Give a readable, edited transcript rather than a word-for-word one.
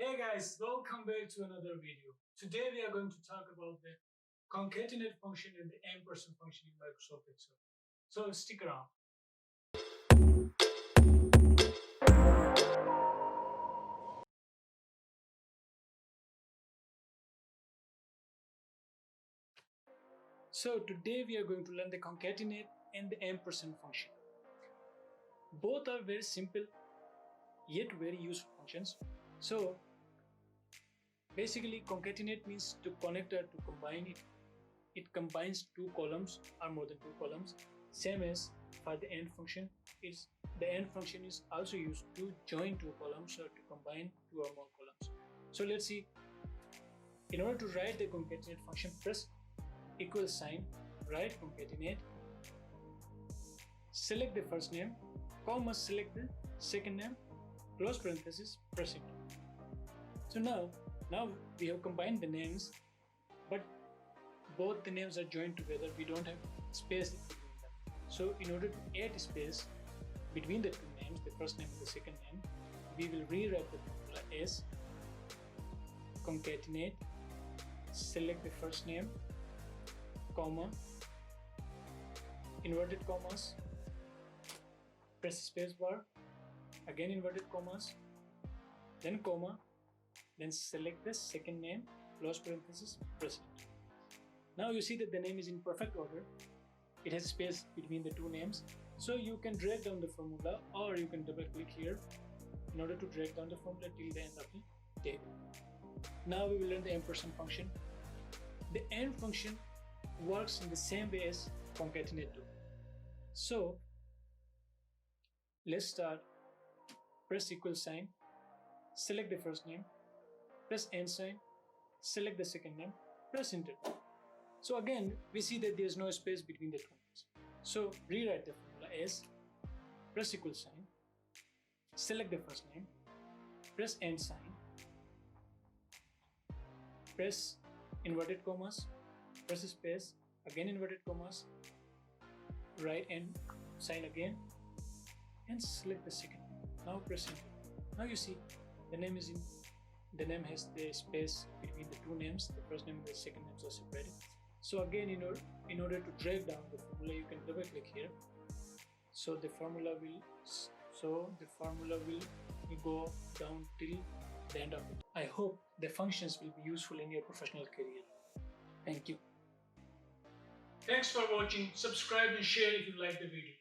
Hey guys, welcome back to another video. Today we are going to talk about the concatenate function and the ampersand function in Microsoft Excel. So stick around. So today we are going to learn the concatenate and the ampersand function. Both are very simple yet very useful functions. So basically concatenate means to connect or to combine it. It combines two columns or more than two columns. Same as for the AND function, the AND function is also used to join two columns or to combine two or more columns. So let's see. In order to write the concatenate function, press equal sign, write concatenate, select the first name, comma, select the second name, close parenthesis, press enter. So now we have combined the names, but both the names are joined together. We don't have space between them. So in order to add space between the two names, the first name and the second name, we will rewrite the formula as concatenate, select the first name, comma, inverted commas, press space bar, again inverted commas, then comma, then select the second name, close parenthesis, press enter. Now you see that the name is in perfect order. It has space between the two names. So you can drag down the formula, or you can double click here in order to drag down the formula till the end of the table. Now we will learn the ampersand function. The AND function works in the same way as concatenate do. So let's start. Press equal sign, select the first name, press AND sign, select the second name, press enter. So again, we see that there is no space between the two names. So rewrite the formula as press equal sign, select the first name, press AND sign, press inverted commas, press space, again inverted commas, write AND sign again, and select the second name. Now press enter. Now you see the name has the space between the two names. The first name and the second names are separated. So again, in order to drag down the formula, you can double click here. So the formula will go down till the end of it. I hope the functions will be useful in your professional career. Thank you. Thanks for watching. Subscribe and share if you like the video.